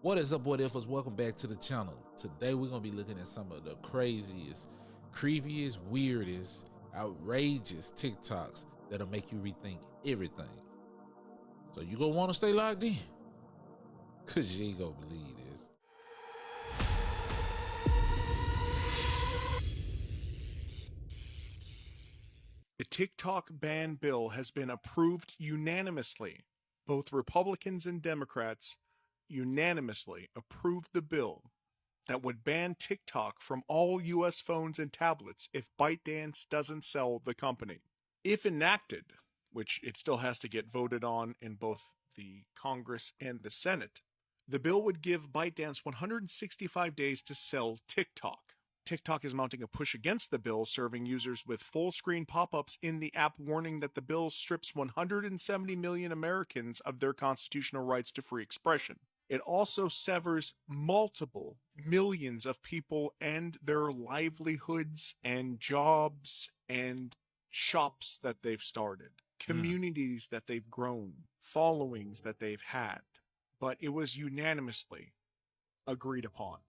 What is up, what ifers? Welcome back to the channel. Today we're gonna be looking at some of the craziest, creepiest, weirdest, outrageous TikToks that'll make you rethink everything. So you gonna wanna stay locked in, cause you ain't gonna believe this. The TikTok ban bill has been approved unanimously. Both Republicans and Democrats unanimously approved the bill that would ban TikTok from all U.S. phones and tablets if ByteDance doesn't sell the company. If enacted, which it still has to get voted on in both the Congress and the Senate, the bill would give ByteDance 165 days to sell TikTok. TikTok is mounting a push against the bill, serving users with full-screen pop-ups in the app warning that the bill strips 170 million Americans of their constitutional rights to free expression. It also severs multiple millions of people and their livelihoods and jobs and shops that they've started, communities that they've grown, followings that they've had. But it was unanimously agreed upon.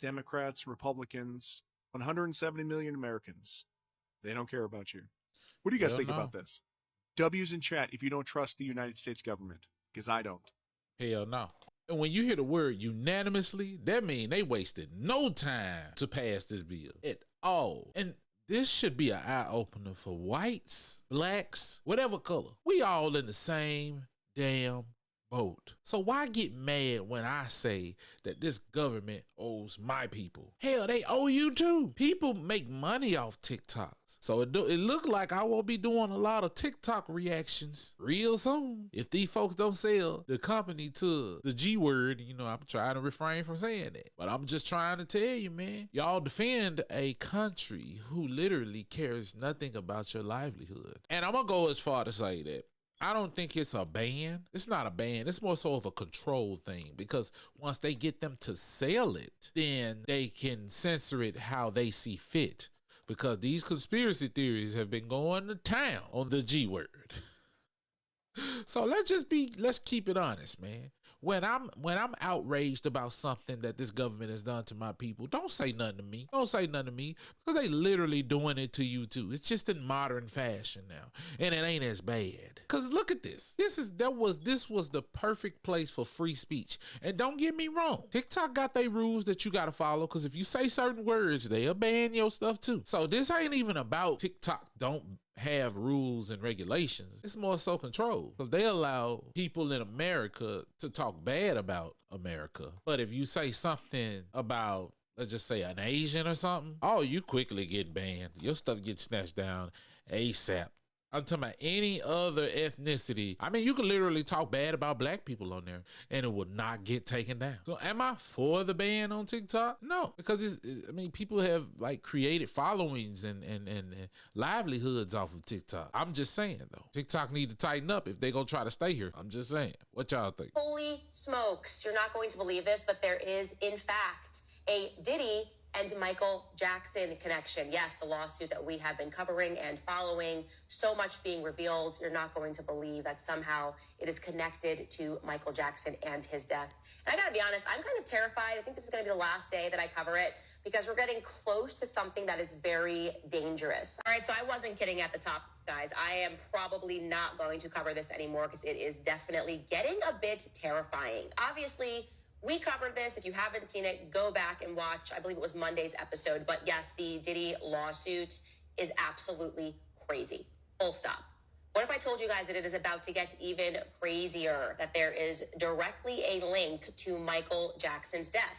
Democrats, Republicans, 170 million Americans. They don't care about you. What do you guys think about this? W's in chat if you don't trust the United States government, because I don't. Hell no. And when you hear the word unanimously, that means they wasted no time to pass this bill at all. And this should be an eye-opener for whites, blacks, whatever color. We all in the same damn boat. So why get mad when I say that this government owes my people? Hell, they owe you too. People make money off TikToks. So it look like I won't be doing a lot of TikTok reactions real soon. If these folks don't sell the company to the G word, you know, I'm trying to refrain from saying that. But I'm just trying to tell you, man, y'all defend a country who literally cares nothing about your livelihood. And I'm gonna go as far to say that I don't think it's a ban. It's not a ban. It's more so of a control thing, because once they get them to sell it, then they can censor it how they see fit, because these conspiracy theories have been going to town on the G word. So let's keep it honest, man. When I'm outraged about something that this government has done to my people, don't say nothing to me. Don't say nothing to me, because they literally doing it to you too. It's just in modern fashion now, and it ain't as bad. Cause look at this. This was the perfect place for free speech. And don't get me wrong, TikTok got their rules that you gotta follow. Cause if you say certain words, they'll ban your stuff too. So this ain't even about TikTok don't have rules and regulations. It's more so control. So they allow people in America to talk bad about America. But if you say something about, let's just say, an Asian or something, oh, you quickly get banned. Your stuff gets snatched down ASAP. I'm talking about any other ethnicity. I mean, you can literally talk bad about black people on there and it will not get taken down. So am I for the ban on TikTok? No, because people have like created followings and livelihoods off of TikTok. I'm just saying though, TikTok need to tighten up if they gonna try to stay here. I'm just saying. What y'all think? Holy smokes, you're not going to believe this, but there is in fact a Diddy and Michael Jackson connection. Yes, the lawsuit that we have been covering and following, so much being revealed. You're not going to believe that somehow it is connected to Michael Jackson and his death. And I gotta be honest, I'm kind of terrified. I think this is gonna be the last day that I cover it, because we're getting close to something that is very dangerous. All right, so I wasn't kidding at the top, guys. I am probably not going to cover this anymore, because it is definitely getting a bit terrifying. Obviously, we covered this. If you haven't seen it, go back and watch. I believe it was Monday's episode. But yes, the Diddy lawsuit is absolutely crazy. Full stop. What if I told you guys that it is about to get even crazier, that there is directly a link to Michael Jackson's death?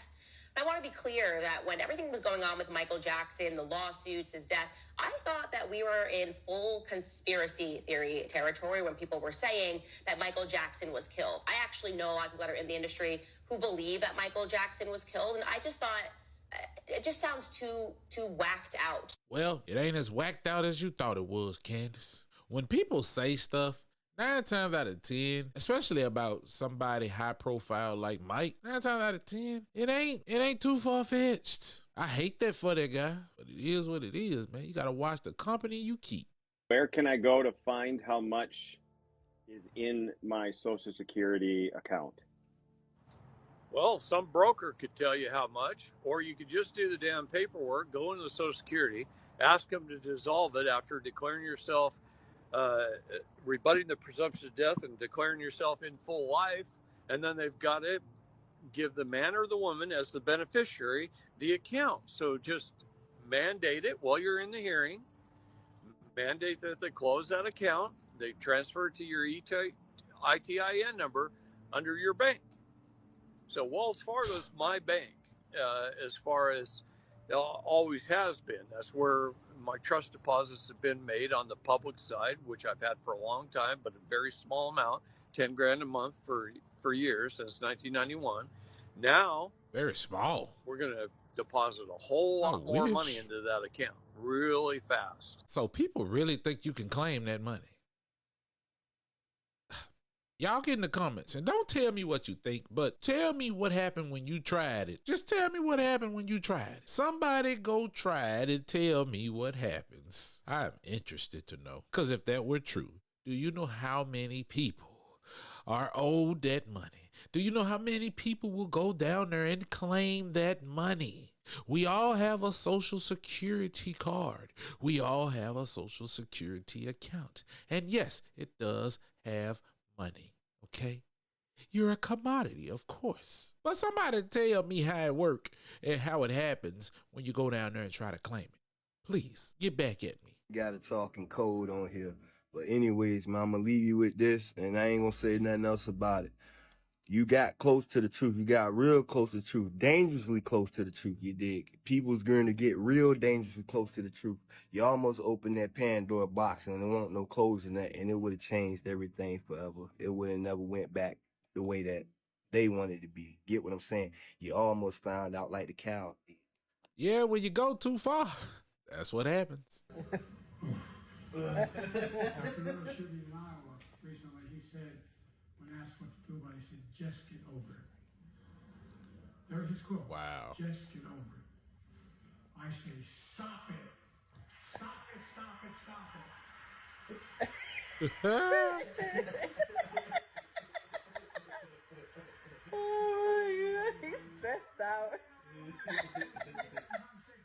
I want to be clear that when everything was going on with Michael Jackson, the lawsuits, his death, I thought that we were in full conspiracy theory territory when people were saying that Michael Jackson was killed. I actually know a lot of people that are in the industry who believe that Michael Jackson was killed, and I just thought it just sounds too whacked out. Well, it ain't as whacked out as you thought it was, Candace. When people say stuff, 9 times out of 10, especially about somebody high profile like Mike, 9 times out of 10, it ain't too far-fetched. I hate that for that guy, but it is what it is, man. You gotta watch the company you keep. Where can I go to find how much is in my Social Security account? Well, some broker could tell you how much, or you could just do the damn paperwork, go into the Social Security, ask them to dissolve it after declaring yourself, uh, rebutting the presumption of death and declaring yourself in full life, and then they've got to give the man or the woman as the beneficiary the account. So just mandate it while you're in the hearing, mandate that they close that account, they transfer it to your ITIN number under your bank. So Wells Fargo is my bank, as far as always has been. That's where my trust deposits have been made on the public side, which I've had for a long time, but a very small amount, 10 grand a month for years, since 1991. Now, Very small. we're going to deposit a whole lot more money into that account really fast. So people really think you can claim that money. Y'all get in the comments and don't tell me what you think, but tell me what happened when you tried it. Just tell me what happened when you tried it. Somebody go try it and tell me what happens. I'm interested to know. Because if that were true, do you know how many people are owed that money? Do you know how many people will go down there and claim that money? We all have a Social Security card. We all have a Social Security account. And yes, it does have money, okay? You're a commodity, of course. But somebody tell me how it works and how it happens when you go down there and try to claim it. Please, get back at me. Got it talking code on here. But anyways, man, I'm going to leave you with this, and I ain't going to say nothing else about it. You got close to the truth. You got real close to the truth. Dangerously close to the truth, you dig? People's going to get real dangerously close to the truth. You almost opened that Pandora box, and there won't no closing that, and it would have changed everything forever. It would have never went back the way that they wanted to be. Get what I'm saying? You almost found out like the cow did. Yeah, when you go too far, that's what happens. After the shooting in Iowa recently, he said, when asked what to do about it, he said, just get over it. There's his quote. Wow. Just get over it. I say, stop it. Stop it, stop it, stop it. Oh, yeah, he's stressed out.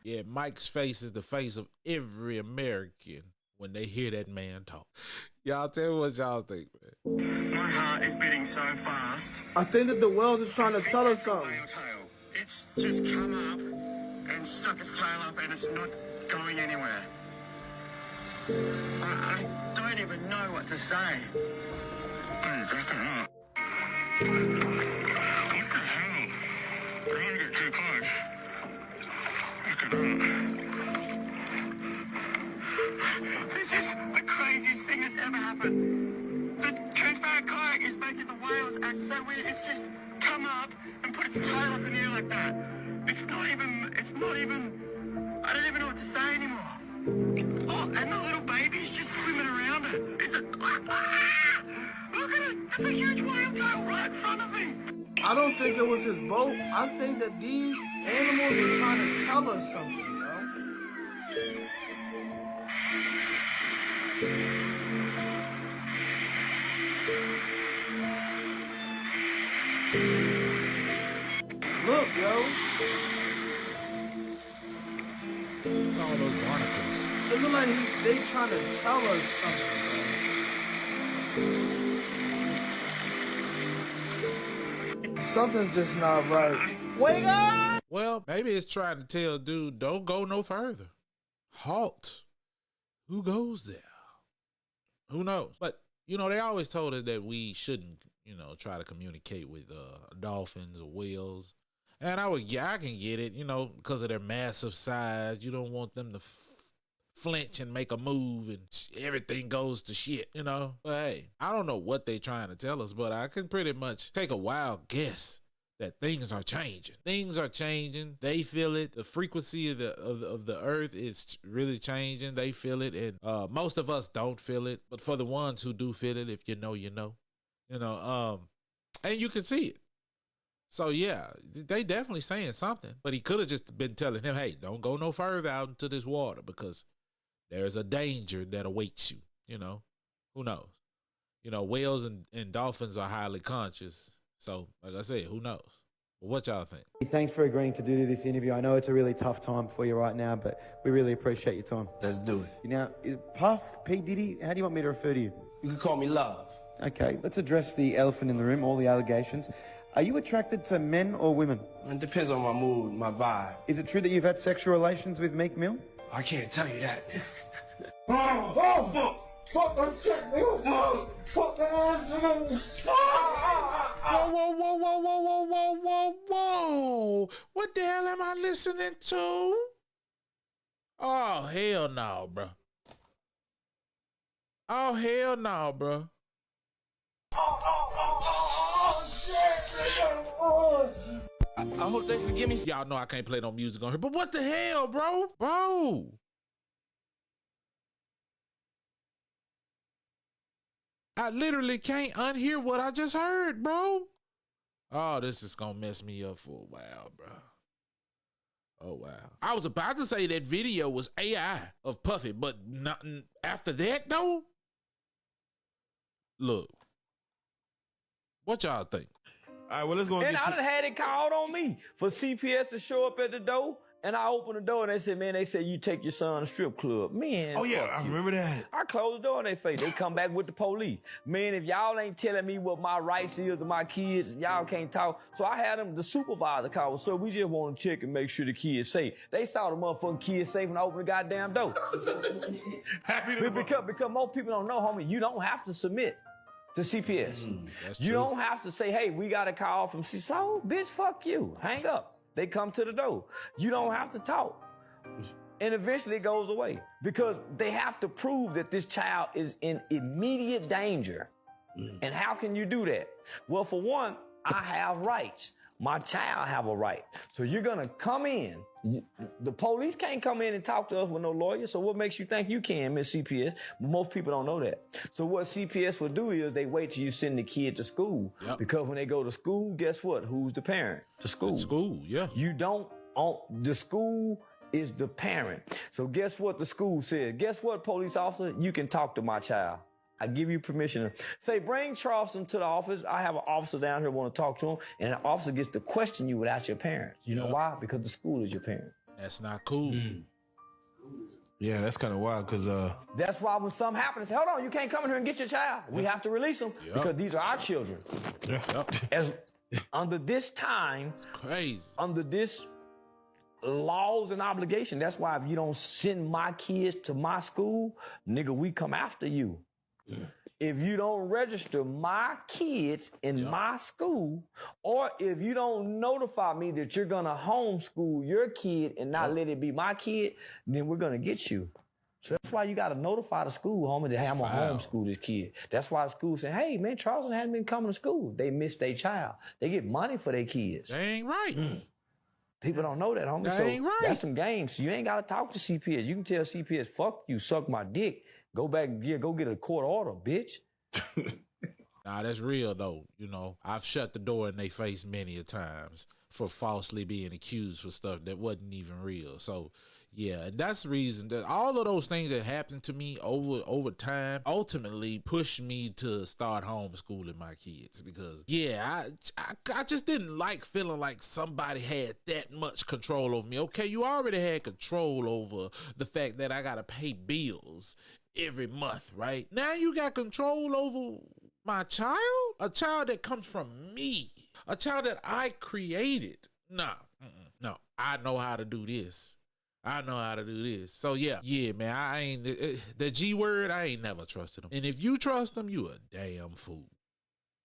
Yeah, Mike's face is the face of every American when they hear that man talk. Y'all tell me what y'all think, man. My heart is beating so fast. I think that the whales are trying to tell us something. It's just come up and stuck its tail up and it's not going anywhere. I don't even know what to say. What the hell? I don't want to get too close. Look at that. This is the craziest thing that's ever happened. The transparent kayak is making the whales act so weird. It's just come up and put its tail up in the air like that. It's not even, I don't even know what to say anymore. Oh, and the little baby's just swimming around it. It's a, look at it. That's a huge whale tail right in front of me. I don't think it was his boat. I think that these animals are trying to tell us something, you know? Look, yo. All those barnacles. It look like they trying to tell us something, bro. Something's just not right. Wake up! Well, maybe it's trying to tell dude, don't go no further. Halt. Who goes there? Who knows? But, you know, they always told us that we shouldn't, you know, try to communicate with dolphins or whales. And I can get it, you know, because of their massive size. You don't want them to flinch and make a move and everything goes to shit, you know? But hey, I don't know what they trying to tell us, but I can pretty much take a wild guess that things are changing. Things are changing. They feel it. The frequency of the earth is really changing. They feel it. And most of us don't feel it. But for the ones who do feel it, if you know, you know. You know, and you can see it. So yeah, they definitely saying something. But he could have just been telling him, hey, don't go no further out into this water because there's a danger that awaits you. You know, who knows? You know, whales and dolphins are highly conscious. So, like I said, who knows? What y'all think? Thanks for agreeing to do this interview. I know it's a really tough time for you right now, but we really appreciate your time. Let's do it. Now, Puff, P. Diddy, how do you want me to refer to you? You can call me Love. Okay, let's address the elephant in the room, all the allegations. Are you attracted to men or women? It depends on my mood, my vibe. Is it true that you've had sexual relations with Meek Mill? I can't tell you that. Whoa. What the hell am I listening to? Oh, hell no, bro. Oh, hell no, bro. I hope they forgive me. Y'all know I can't play no music on here, but what the hell, bro? Bro. I literally can't unhear what I just heard, bro. Oh, this is gonna mess me up for a while, bro. Oh, wow. I was about to say that video was AI of Puffy, but nothing after that, though? Look. What y'all think? All right, well, let's go and I done had it called on me for CPS to show up at the door, and I opened the door, and they said, man, they said you take your son to strip club. Man, oh, yeah, I remember that. I closed the door in their face. They come back with the police. Man, if y'all ain't telling me what my rights is to my kids, y'all can't talk. So I had them, the supervisor call, so we just want to check and make sure the kids safe. They saw the motherfucking kids safe when I opened the goddamn door. Happy to because most people don't know, homie, you don't have to submit to CPS. You don't have to say, hey, we got a call from CPS. So, bitch, fuck you. Hang up. They come to the door. You don't have to talk. And eventually it goes away because they have to prove that this child is in immediate danger. And how can you do that? Well, for one, I have rights. My child have a right. So you're going to come in. The police can't come in and talk to us with no lawyer. So what makes you think you can, Miss CPS? Most people don't know that. So what CPS will do is they wait till you send the kid to school. Yep. Because when they go to school, guess what? Who's the parent? The school. The school, yeah. You don't own, the school is the parent. So guess what the school said? Guess what, police officer? You can talk to my child. I give you permission to say, bring Charleston to the office. I have an officer down here want to talk to him. And an officer gets to question you without your parents. You know why? Because the school is your parent. That's not cool. Yeah, that's kind of wild because that's why when something happens, hold on, you can't come in here and get your child. We have to release them because these are our children. As under this time, it's crazy. Under this laws and obligation, that's why if you don't send my kids to my school, nigga, we come after you. If you don't register my kids in my school, or if you don't notify me that you're gonna homeschool your kid and not let it be my kid, then we're gonna get you. So that's why you gotta notify the school, homie, that hey, I'm gonna homeschool this kid. That's why the school saying, hey man, Charleston hasn't been coming to school. They missed their child. They get money for their kids. That ain't right. People don't know that, homie. That so ain't right. That's some games. You ain't gotta talk to CPS. You can tell CPS, fuck you, suck my dick. Go back and go get a court order, bitch. Nah, that's real though. You know, I've shut the door in their face many a times for falsely being accused for stuff that wasn't even real. So yeah, and that's the reason that all of those things that happened to me over time ultimately pushed me to start homeschooling my kids because I just didn't like feeling like somebody had that much control over me. Okay, you already had control over the fact that I gotta pay bills every month, right? Now you got control over my child? A child that comes from me. A child that I created. Nah, no, I know how to do this. I know how to do this. So yeah, man, I ain't, the G word, I ain't never trusted him. And if you trust him, you a damn fool.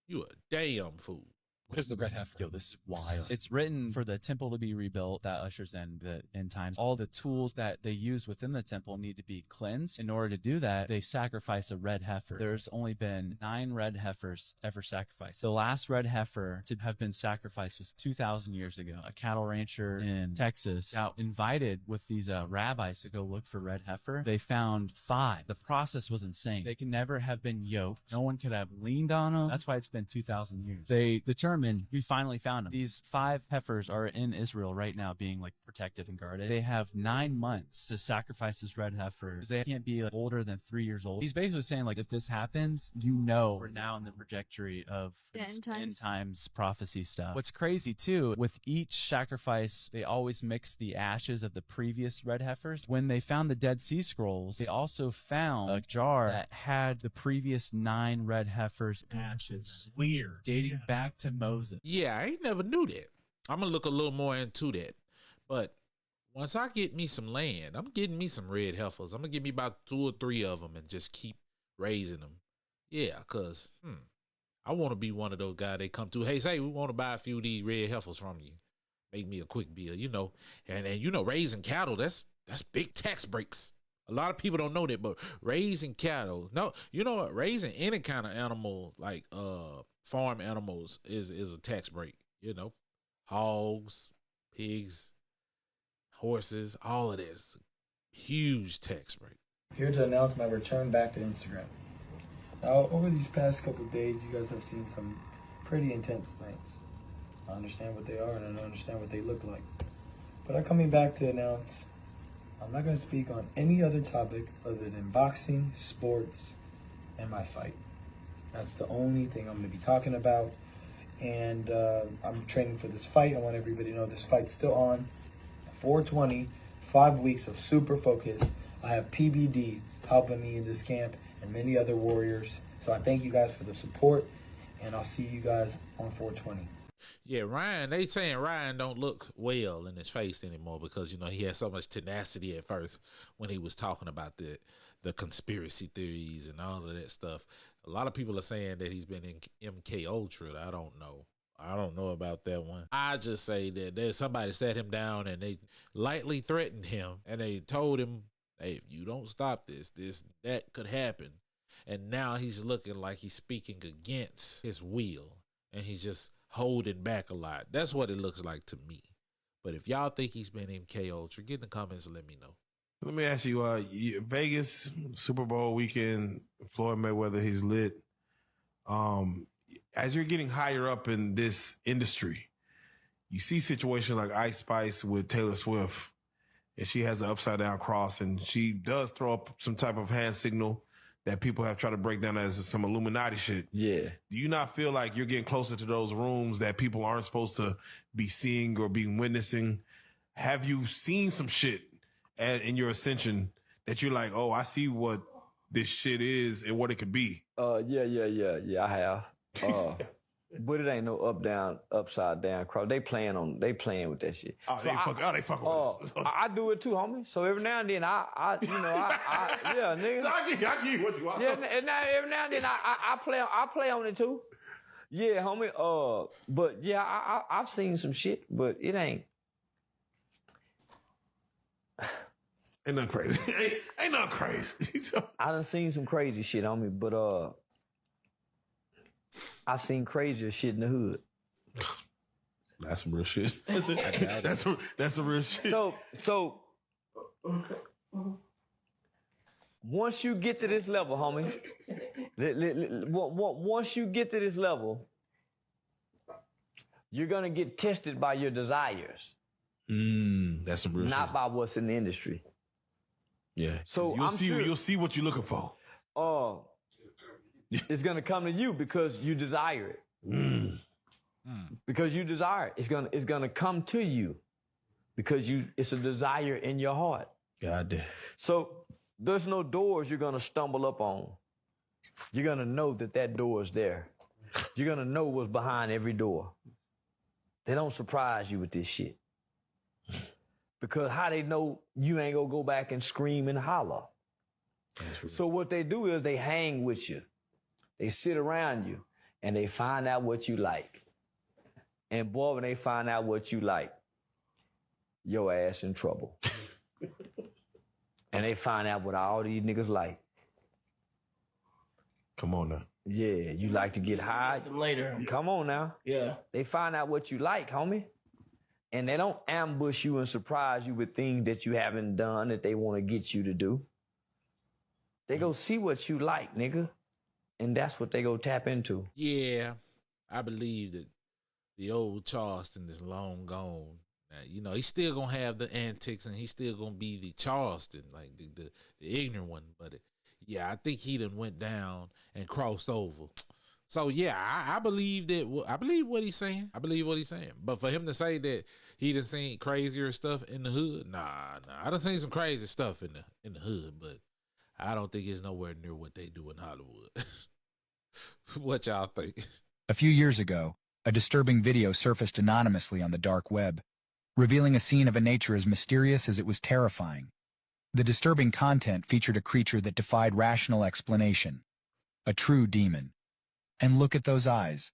You a damn fool. What is the red heifer? Yo, this is wild. It's written for the temple to be rebuilt. That ushers in the end times. All the tools that they use within the temple need to be cleansed. In order to do that, they sacrifice a red heifer. There's only been 9 red heifers ever sacrificed. The last red heifer to have been sacrificed was 2,000 years ago. A cattle rancher in Texas got invited with these rabbis to go look for red heifer. They found 5. The process was insane. They can never have been yoked. No one could have leaned on them. That's why it's been 2,000 years. They determined determined we finally found them. These 5 heifers are in Israel right now being like protected and guarded. They have 9 months to sacrifice this red heifer. They can't be like, older than 3 years old. He's basically saying like, if this happens, we're now in the trajectory of end times prophecy stuff. What's crazy too, with each sacrifice, they always mix the ashes of the previous red heifers. When they found the Dead Sea Scrolls, they also found a jar that had the previous 9 red heifers' ashes. Weird. Dating back to Moses. Yeah, I ain't never knew that. I'm gonna look a little more into that. But once I get me some land, I'm getting me some red heifers. I'm gonna get me about 2 or 3 of them and just keep raising them. Yeah, cause I want to be one of those guys they come to. Hey, say we want to buy a few of these red heifers from you. Make me a quick bill, you know. And you know, raising cattle, that's big tax breaks. A lot of people don't know that, but raising cattle, no, you know what? Raising any kind of animal, like farm animals, is a tax break. You know, hogs, pigs, horses, all of this, huge tax break. Here to announce my return back to Instagram. Now, over these past couple of days, you guys have seen some pretty intense things. I understand what they are and I understand what they look like. But I'm coming back to announce I'm not going to speak on any other topic other than boxing, sports, and my fight. That's the only thing I'm going to be talking about. And I'm training for this fight. I want everybody to know this fight's still on. 420, 5 weeks of super focus. I have PBD helping me in this camp and many other warriors. So I thank you guys for the support, and I'll see you guys on 420. Yeah, Ryan, they saying Ryan don't look well in his face anymore because, you know, he had so much tenacity at first when he was talking about the conspiracy theories and all of that stuff. A lot of people are saying that he's been in MK Ultra. I don't know about that one. I just say that there's somebody sat him down and they lightly threatened him and they told him, hey, if you don't stop that could happen. And now he's looking like he's speaking against his will and he's just holding back a lot. That's what it looks like to me. But if y'all think he's been MK Ultra, get in the comments and let me know. Let me ask you, Vegas, Super Bowl weekend, Floyd Mayweather, he's lit. As you're getting higher up in this industry, you see situations like Ice Spice with Taylor Swift, and she has an upside down cross, and she does throw up some type of hand signal that people have tried to break down as some Illuminati shit. Yeah. Do you not feel like you're getting closer to those rooms that people aren't supposed to be seeing or being witnessing? Have you seen some shit in your ascension that you're like, oh, I see what this shit is and what it could be? Yeah, I have. But it ain't no upside down cross. They playing with that shit. Oh, so they fucking with us. I do it too, homie. So every now and then yeah, nigga. So I give you what you want. Yeah, and now every now and then I play on it too. Yeah, homie. But yeah, I've seen some shit, but it ain't. Ain't nothing crazy. ain't nothing crazy. I done seen some crazy shit, homie, but I've seen crazier shit in the hood. That's some real shit. That's some real shit. So once you get to this level, homie, once you get to this level, you're gonna get tested by your desires. That's some real shit. Not by what's in the industry. Yeah. So you'll see what you're looking for. It's gonna come to you because you desire it. Because you desire it. It's gonna come to you because it's a desire in your heart. God damn. So there's no doors you're gonna stumble up on. You're gonna know that door is there. You're gonna know what's behind every door. They don't surprise you with this shit. Because how they know you ain't gonna go back and scream and holler. So what they do is they hang with you. They sit around you and they find out what you like. And boy, when they find out what you like, your ass in trouble. And they find out what all these niggas like. Come on now. Yeah, you like to get high. Later. Come on now. Yeah. They find out what you like, homie. And they don't ambush you and surprise you with things that you haven't done that they want to get you to do. They go see what you like, nigga. And that's what they go tap into. Yeah, I believe that the old Charleston is long gone. Now, you know, he's still gonna have the antics, and he's still gonna be the Charleston, like the ignorant one. But yeah, I think he done went down and crossed over. So yeah, I believe that. I believe what he's saying. I believe what he's saying. But for him to say that he done seen crazier stuff in the hood, nah. I done seen some crazy stuff in the hood, but I don't think it's nowhere near what they do in Hollywood. What y'all think? A few years ago, a disturbing video surfaced anonymously on the dark web, revealing a scene of a nature as mysterious as it was terrifying. The disturbing content featured a creature that defied rational explanation, a true demon. And look at those eyes.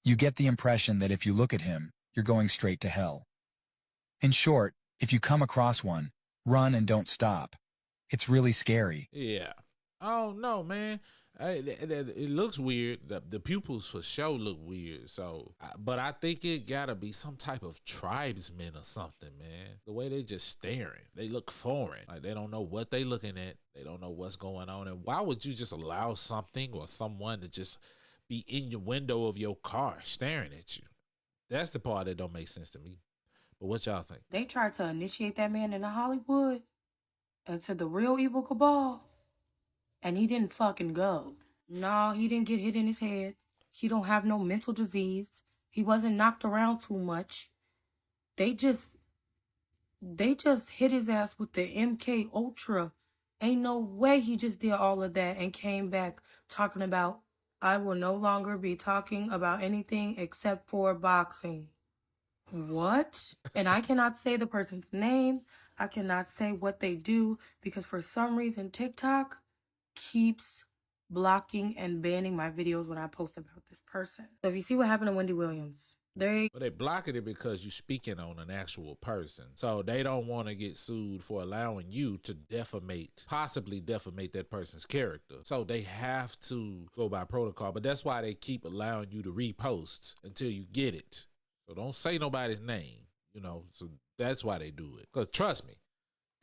You get the impression that if you look at him, you're going straight to hell. In short, if you come across one, run and don't stop. It's really scary. Yeah. Oh no, man. It looks weird. The pupils for sure look weird. So, but I think it gotta be some type of tribesman or something, man. The way they just staring, they look foreign. Like they don't know what they looking at. They don't know what's going on. And why would you just allow something or someone to just be in your window of your car staring at you? That's the part that don't make sense to me. But what y'all think? They tried to initiate that man into Hollywood into the real evil cabal, and he didn't fucking go. No, he didn't get hit in his head. He don't have no mental disease. He wasn't knocked around too much. They just hit his ass with the MK Ultra. Ain't no way he just did all of that and came back talking about, I will no longer be talking about anything except for boxing. What? And I cannot say the person's name. I cannot say what they do because for some reason TikTok keeps blocking and banning my videos when I post about this person. So if you see what happened to Wendy Williams, they blocking it because you're speaking on an actual person. So they don't want to get sued for allowing you to possibly defamate that person's character. So they have to go by protocol. But that's why they keep allowing you to repost until you get it. So don't say nobody's name, you know. So that's why they do it. Because trust me,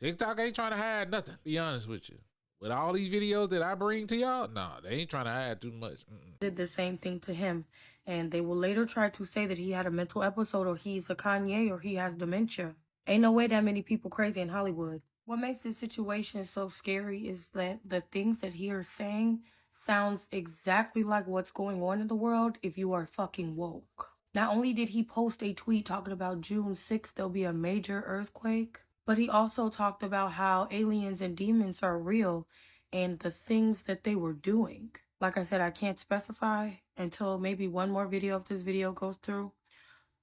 TikTok ain't trying to hide nothing. Be honest with you. With all these videos that I bring to y'all, nah, they ain't trying to hide too much. did the same thing to him. And they will later try to say that he had a mental episode or he's a Kanye or he has dementia. Ain't no way that many people crazy in Hollywood. What makes this situation so scary is that the things that he is saying sounds exactly like what's going on in the world if you are fucking woke. Not only did he post a tweet talking about June 6th, there'll be a major earthquake, but he also talked about how aliens and demons are real and the things that they were doing. Like I said, I can't specify until maybe one more video of this video goes through.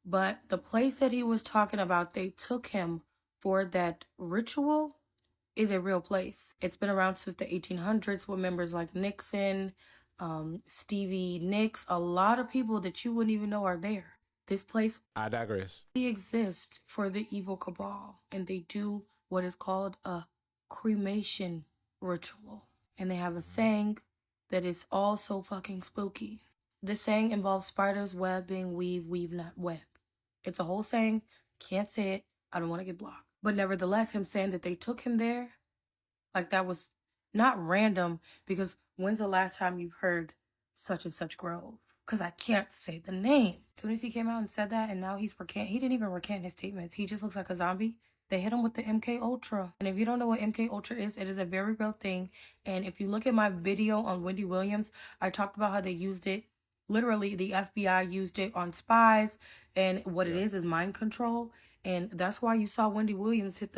But the place that he was talking about, they took him for that ritual, is a real place. It's been around since the 1800s with members like Nixon, Stevie Nicks, a lot of people that you wouldn't even know are there. This place, I digress, exists for the evil cabal, and they do what is called a cremation ritual. And they have a saying that is all so fucking spooky. The saying involves spiders webbing, weave not web. It's a whole saying, can't say it, I don't want to get blocked. But nevertheless, him saying that they took him there, like that was not random, because when's the last time you've heard such and such grove? Because I can't say the name. As soon as he came out and said that, and now he didn't even recant his statements. He just looks like a zombie. They hit him with the MK Ultra. And if you don't know what MK Ultra is, it is a very real thing. And if you look at my video on Wendy Williams, I talked about how they used it. Literally, the FBI used it on spies. And what it is mind control. And that's why you saw Wendy Williams hit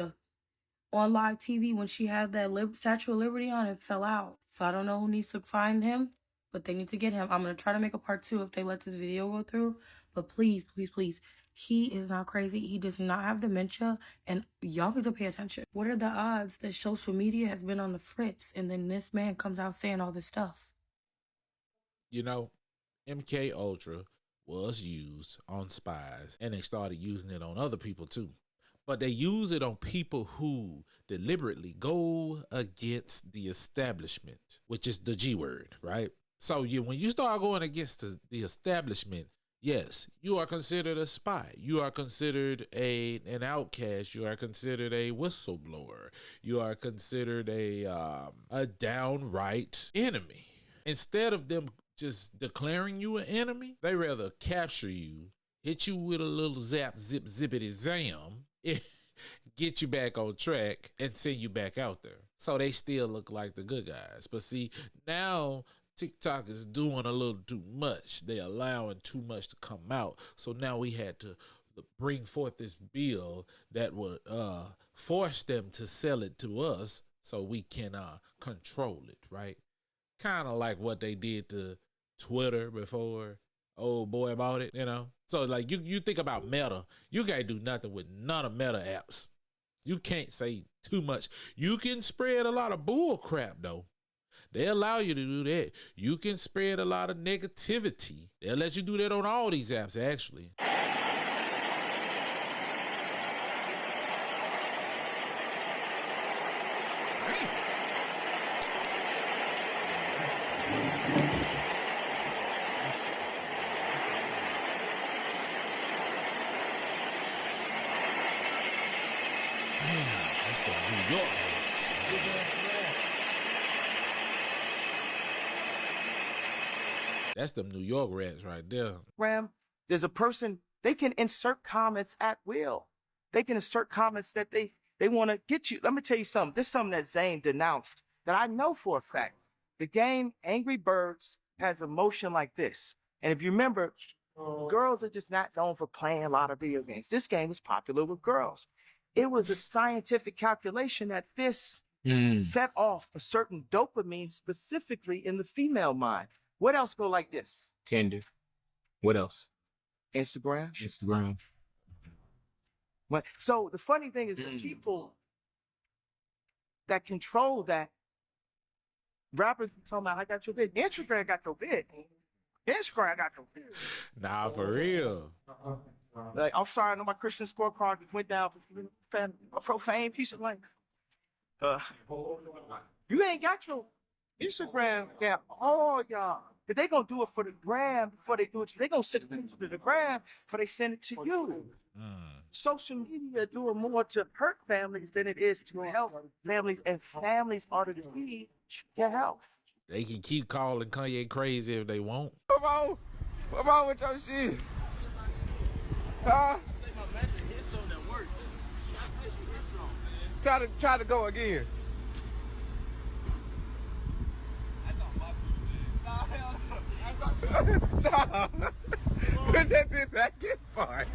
on live TV when she had that Statue of Liberty on and fell out. So I don't know who needs to find him, but they need to get him. I'm going to try to make a part 2 if they let this video go through. But please, please, please, he is not crazy. He does not have dementia. And y'all need to pay attention. What are the odds that social media has been on the fritz and then this man comes out saying all this stuff? You know, MK Ultra was used on spies, and they started using it on other people too. But they use it on people who deliberately go against the establishment, which is the G word, right? So when you start going against the establishment, yes, you are considered a spy. You are considered an outcast. You are considered a whistleblower. You are considered a downright enemy. Instead of them just declaring you an enemy, they rather capture you, hit you with a little zap, zip, zippity zam, get you back on track, and send you back out there. So they still look like the good guys. But see, now TikTok is doing a little too much. They're allowing too much to come out. So now we had to bring forth this bill that would force them to sell it to us so we can control it, right? Kind of like what they did to Twitter before old boy bought it, you know? So like you think about Meta, you can't do nothing with none of Meta apps. You can't say too much. You can spread a lot of bull crap though. They allow you to do that. You can spread a lot of negativity. They'll let you do that on all these apps actually. That's the New York Rats. That's the New York Rats right there. There's a person, they can insert comments at will. They can insert comments that they want to get you. Let me tell you something. This is something that Zane denounced that I know for a fact. The game Angry Birds has a motion like this. And if you remember, girls are just not known for playing a lot of video games. This game is popular with girls. It was a scientific calculation that this set off a certain dopamine specifically in the female mind. What else go like this? Tinder. What else? Instagram. What? So the funny thing is the people that control that, rappers be talking about, I got your bid. Instagram got your bid. Instagram got your bid. Nah, for real. Like, I'm sorry, I know my Christian scorecard went down for a profane piece of language. You ain't got your Instagram got all y'all. If they gonna do it for the gram before they do it, they gonna send it to the gram before they send it to you. Social media doing more to hurt families than it is to help families, and families are the key to health. They can keep calling Kanye crazy if they want. What wrong with your shit? Huh? Try to go again. No. Put that bit back in for it.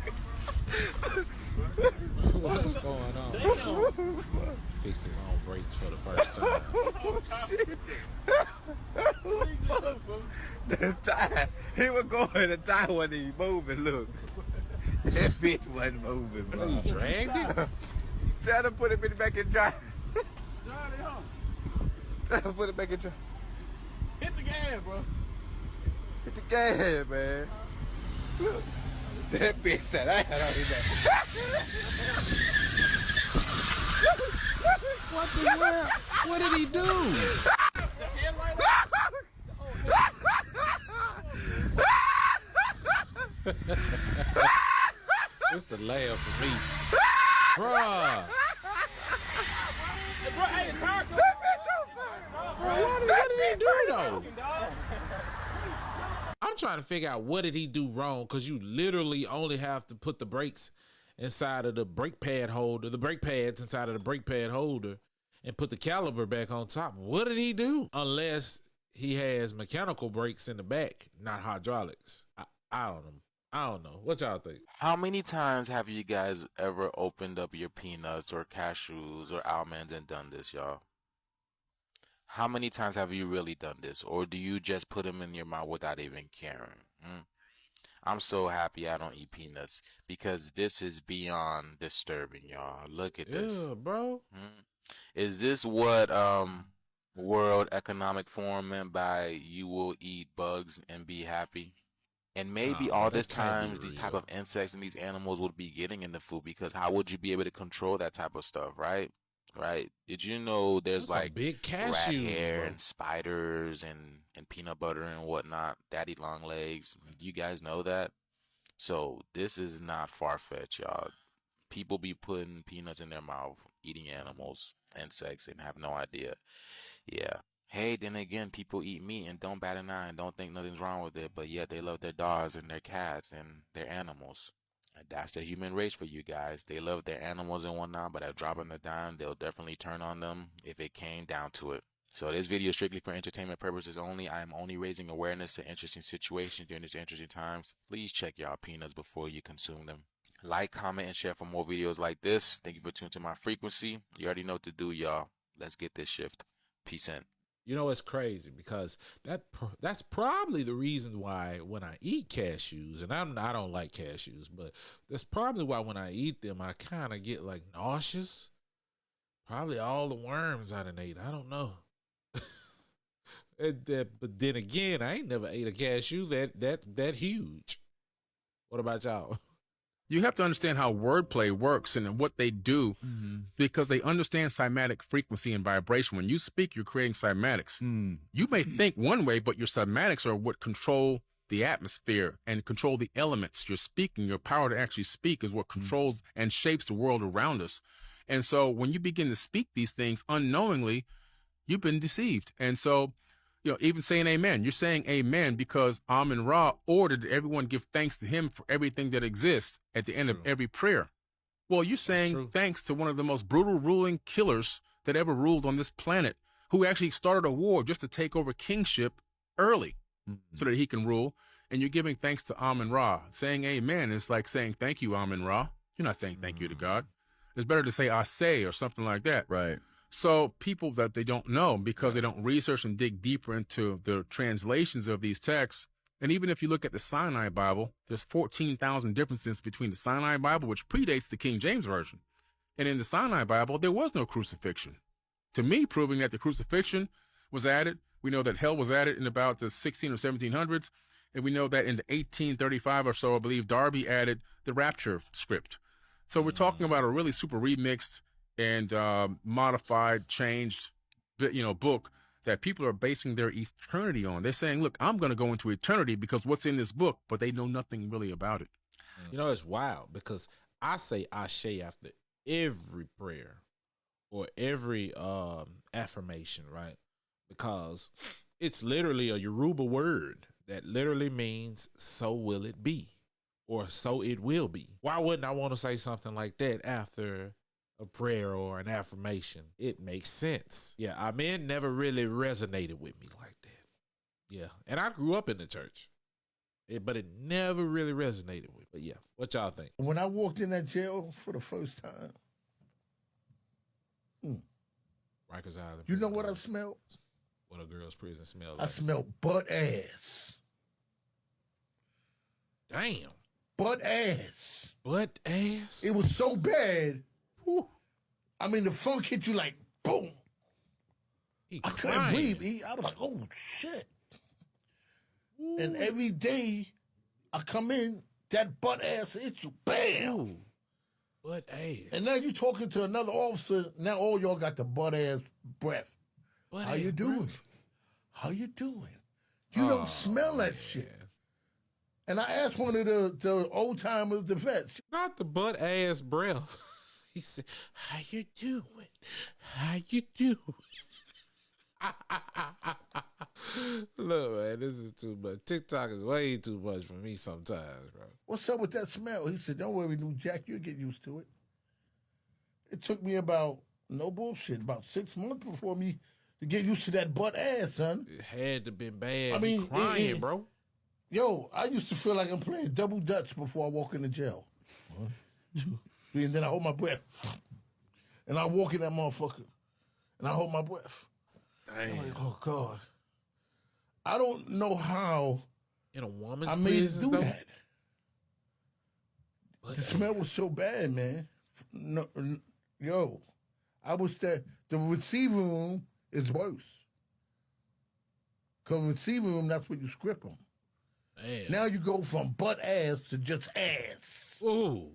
What's going on? Fixed his own brakes for the first time. Oh, shit. The tire, he was going, the tire wasn't even moving, look. That bitch wasn't moving, bro. You dragged it? Tell him put it back in drive. Tell him put it back in drive. Hit the gas, bro. Hit the gas, man. Look. That bitch said I had on his ass. What the world? What did he do? It's the laugh for me. Bruh. What did he do though? I'm trying to figure out what did he do wrong, because you literally only have to put the brakes inside of the brake pad holder, the brake pads inside of the brake pad holder, and put the caliper back on top. What did he do? Unless he has mechanical brakes in the back, not hydraulics. I don't know. What y'all think? How many times have you guys ever opened up your peanuts or cashews or almonds and done this, y'all? How many times have you really done this? Or do you just put them in your mouth without even caring? I'm so happy I don't eat peanuts, because this is beyond disturbing, y'all. Look at this. Yeah, bro. Is this what World Economic Forum meant by you will eat bugs and be happy? And maybe all this times these type of insects and these animals would be getting in the food, because how would you be able to control that type of stuff, right? Right? Did you know there's like big rat cashews, hair bro. and spiders and peanut butter and whatnot, daddy long legs? Do you guys know that? So this is not far-fetched, y'all. People be putting peanuts in their mouth, eating animals, insects, and have no idea. Yeah. Hey, then again, people eat meat and don't bat an eye and don't think nothing's wrong with it, but yet they love their dogs and their cats and their animals. And that's the human race for you guys. They love their animals and whatnot, but at dropping the dime, they'll definitely turn on them if it came down to it. So this video is strictly for entertainment purposes only. I am only raising awareness to interesting situations during these interesting times. Please check y'all peanuts before you consume them. Like, comment, and share for more videos like this. Thank you for tuning to my frequency. You already know what to do, y'all. Let's get this shift. Peace in. You know, it's crazy because that's probably the reason why when I eat cashews, and I don't like cashews, but that's probably why when I eat them, I kind of get like nauseous. Probably all the worms I done ate. I don't know. But then again, I ain't never ate a cashew that huge. What about y'all? You have to understand how wordplay works and what they do because they understand cymatic frequency and vibration. When you speak, you're creating cymatics. You may think one way, but your cymatics are what control the atmosphere and control the elements. You're speaking, your power to actually speak is what controls and shapes the world around us. And so when you begin to speak these things unknowingly, you've been deceived. And so, you know, even saying amen, you're saying amen because Amun-Ra ordered everyone give thanks to him for everything that exists at the end of every prayer. Well, you're saying thanks to one of the most brutal ruling killers that ever ruled on this planet, who actually started a war just to take over kingship early so that he can rule. And you're giving thanks to Amun-Ra. Saying amen is like saying thank you, Amun-Ra. You're not saying thank you to God. It's better to say I say or something like that. Right. So people that they don't know because they don't research and dig deeper into the translations of these texts. And even if you look at the Sinai Bible, there's 14,000 differences between the Sinai Bible, which predates the King James Version. And in the Sinai Bible, there was no crucifixion. To me, proving that the crucifixion was added. We know that hell was added in about the 16 or 1700s. And we know that in the 1835 or so, I believe Darby added the rapture script. So we're talking about a really super remixed and modified, changed, book that people are basing their eternity on. They're saying, look, I'm going to go into eternity because what's in this book, but they know nothing really about it. You know, it's wild because I say Ashe after every prayer or every affirmation, right? Because it's literally a Yoruba word that literally means so will it be or so it will be. Why wouldn't I want to say something like that after a prayer or an affirmation? It makes sense. Yeah, amen never really resonated with me like that. Yeah, and I grew up in the church, but it never really resonated with me. But yeah, what y'all think? When I walked in that jail for the first time, Rikers Island. You know what I smelled? What a girl's prison smells I like. smelled butt ass. Damn. Butt ass. Butt ass? It was so bad. Whew. I mean, the funk hit you like, boom. I couldn't breathe. I was like, oh, shit. Ooh. And every day I come in, that butt ass hits you. Bam. Ooh. Butt ass. And now you talking to another officer. Now all y'all got the butt ass breath. Butt How ass you doing? breath. How you doing? You don't smell that shit. And I asked one of the old timers, the vets. Not the butt ass breath. He said, how you doing? How you doing? Look, man, this is too much. TikTok is way too much for me sometimes, bro. What's up with that smell? He said, don't worry, New Jack, you'll get used to it. It took me about, no bullshit, about 6 months before me to get used to that butt ass, son. It had to been bad. I mean, crying, bro. Yo, I used to feel like I'm playing double dutch before I walk into jail. 1, 2, 3, and then I hold my breath. And I walk in that motherfucker. And I hold my breath. Damn. I'm like, oh, God. I don't know how in a woman's I made prison, it do though? that. The smell was so bad, man. No, yo, I was the receiving room is worse. Because receiving room, that's where you script them. Damn. Now you go from butt ass to just ass. Ooh.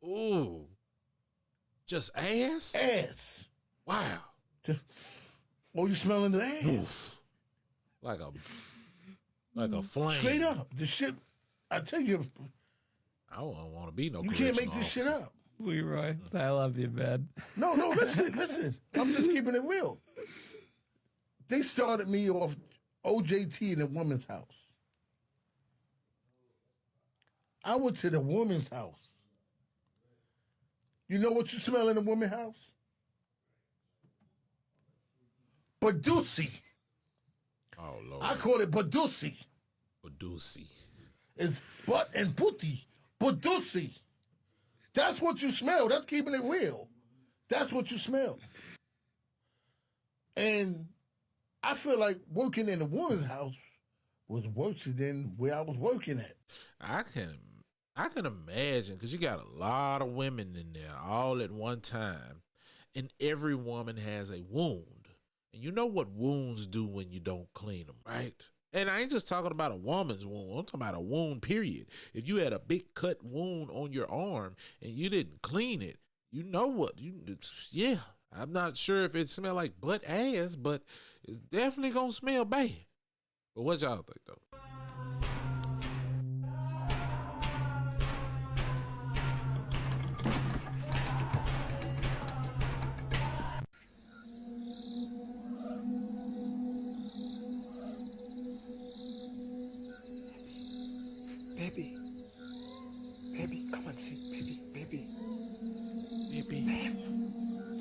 Ooh. Just ass? Ass. Wow. Just, oh, you smelling the ass? Oof. Like a flame. Straight up. The shit, I tell you. I don't want to be no You can't make this shit up. Leroy, I love you, man. No, listen. I'm just keeping it real. They started me off OJT in a woman's house. I went to the woman's house. You know what you smell in a woman's house? Badusi. Oh, Lord. I call it Badusi. Badusi. It's butt and booty. Badusi. That's what you smell. That's keeping it real. That's what you smell. And I feel like working in a woman's house was worse than where I was working at. I can imagine, because you got a lot of women in there all at one time, and every woman has a wound. And you know what wounds do when you don't clean them, right? And I ain't just talking about a woman's wound. I'm talking about a wound, period. If you had a big cut wound on your arm and you didn't clean it, you know what? Yeah, I'm not sure if it smell like butt ass, but it's definitely going to smell bad. But what y'all think, though? Baby. Baby, come on, see. Baby, baby. Baby.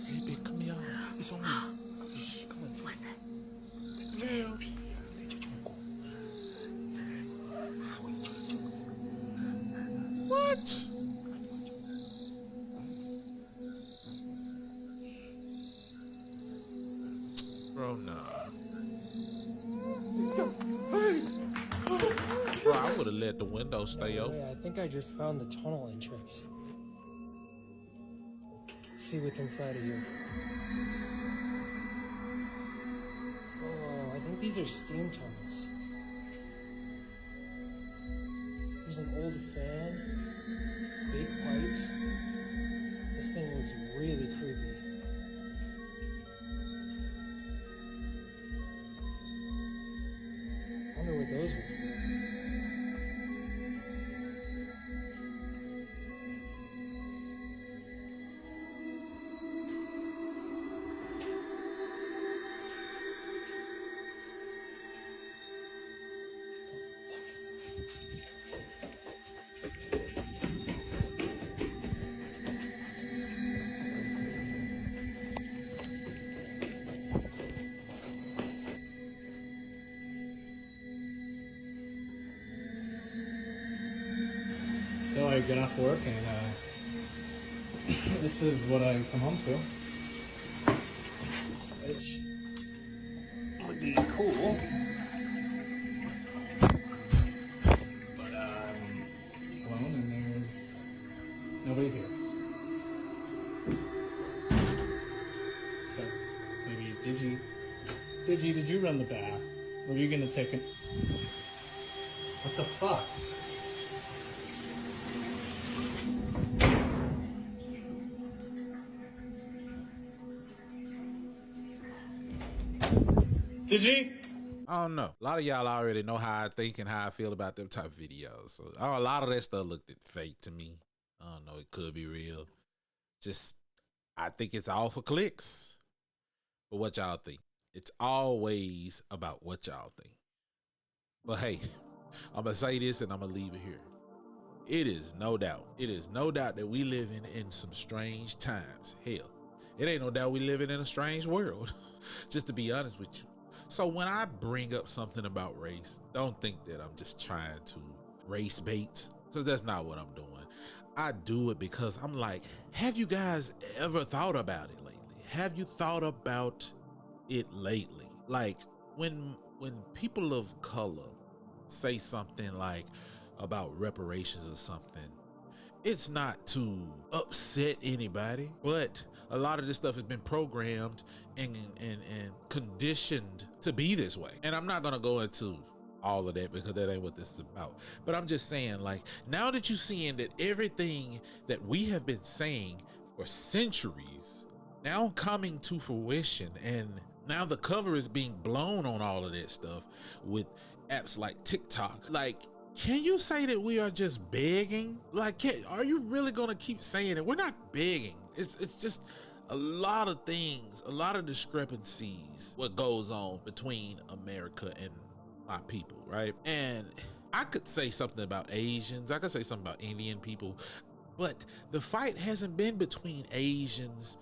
Baby, come here. It's on me. Shh, come on, see. What's that? Baby. What? Bro, nah. Bro, I would have let the window stay open. I think I just found the tunnel entrance. Let's see what's inside of here. Oh, I think these are steam tunnels. There's an old fan, big pipes. This thing looks really creepy. I wonder what those were. So I get off work and this is what I come home to. Which would be cool. But alone and there's nobody here. So maybe did you run the bath? Or are you gonna take it? What the fuck? Did you? I don't know. A lot of y'all already know how I think and how I feel about them type of videos. So a lot of that stuff looked fake to me. I don't know. It could be real. Just, I think it's all for clicks. But what y'all think? It's always about what y'all think. But hey, I'm going to say this and I'm going to leave it here. It is no doubt that we live in some strange times. Hell, it ain't no doubt we living in a strange world. Just to be honest with you. So when I bring up something about race, don't think that I'm just trying to race bait, because that's not what I'm doing. I do it because I'm like, have you guys ever thought about it lately? Have you thought about it lately? Like when people of color say something like about reparations or something, it's not to upset anybody, but a lot of this stuff has been programmed and conditioned to be this way. And I'm not gonna go into all of that because that ain't what this is about. But I'm just saying, like, now that you're seeing that everything that we have been saying for centuries now coming to fruition, and now the cover is being blown on all of that stuff with apps like TikTok. Like, can you say that we are just begging? Like, are you really gonna keep saying it? We're not begging. It's just a lot of things, a lot of discrepancies, what goes on between America and my people, right? And I could say something about Asians, I could say something about Indian people, but the fight hasn't been between Asians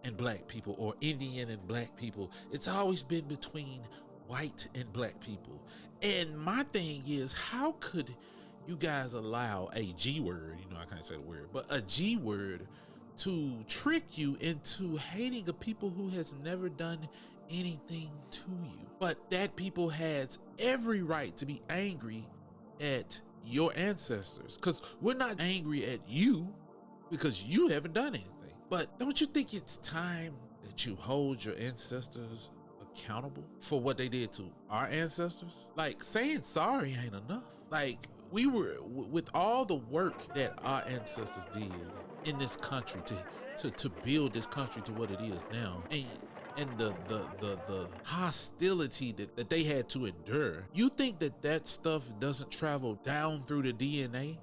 and black people or Indian and black people. It's always been between white and black people. And my thing is, how could you guys allow a G word, you know, I can't say the word, but a G word to trick you into hating a people who has never done anything to you? But that people has every right to be angry at your ancestors, because we're not angry at you because you haven't done anything. But don't you think it's time that you hold your ancestors accountable for what they did to our ancestors? Like, saying sorry ain't enough. Like, we were, with all the work that our ancestors did in this country to build this country to what it is now, and the hostility that they had to endure, you think that stuff doesn't travel down through the DNA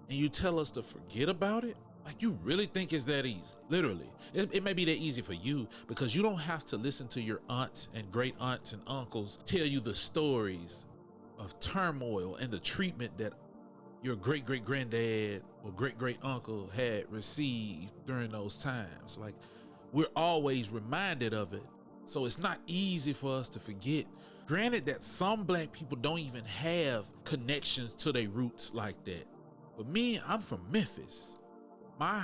and you tell us to forget about it? Like, you really think it's that easy? Literally. It may be that easy for you because you don't have to listen to your aunts and great aunts and uncles tell you the stories of turmoil and the treatment that your great great granddad or great great uncle had received during those times. Like, we're always reminded of it, so it's not easy for us to forget. Granted that some black people don't even have connections to their roots like that, but me, I'm from Memphis. My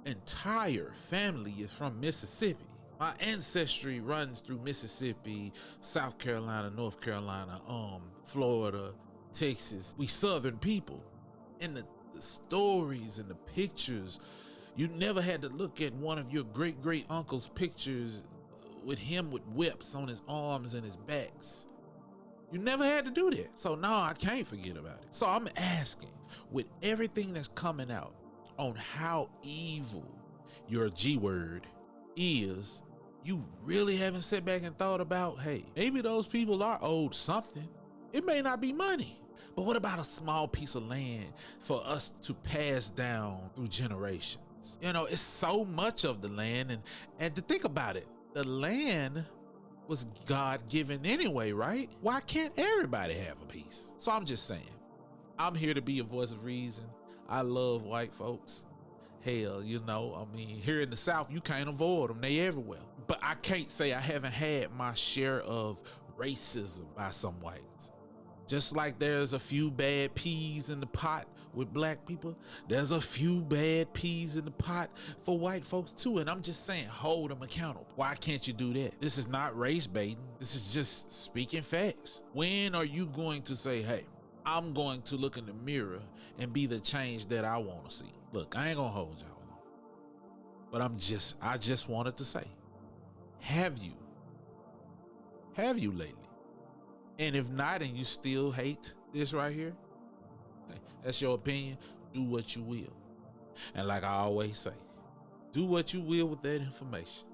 entire family is from Mississippi. My ancestry runs through Mississippi, South Carolina, North Carolina, Florida, Texas. We Southern people. And the stories and the pictures, you never had to look at one of your great great uncle's pictures with him with whips on his arms and his backs. You never had to do that. So no, I can't forget about it. So I'm asking, with everything that's coming out on how evil your G word is, you really haven't sat back and thought about, hey, maybe those people are owed something. It may not be money, but what about a small piece of land for us to pass down through generations? You know, it's so much of the land, and to think about it, the land was God-given anyway, right? Why can't everybody have a piece? So I'm just saying, I'm here to be a voice of reason. I love white folks. Hell, you know, I mean, here in the South, you can't avoid them. They everywhere. But I can't say I haven't had my share of racism by some whites. Just like there's a few bad peas in the pot with black people, there's a few bad peas in the pot for white folks too. And I'm just saying, hold them accountable. Why can't you do that? This is not race baiting. This is just speaking facts. When are you going to say, hey, I'm going to look in the mirror and be the change that I want to see? Look, I ain't gonna hold y'all long, but I just wanted to say, have you lately? And if not, and you still hate this right here, okay, that's your opinion. Do what you will. And like I always say, do what you will with that information.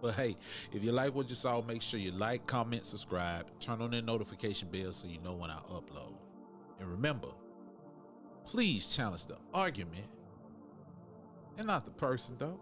But hey, if you like what you saw, make sure you like, comment, subscribe, turn on that notification bell so you know when I upload. And remember, please challenge the argument and not the person, though.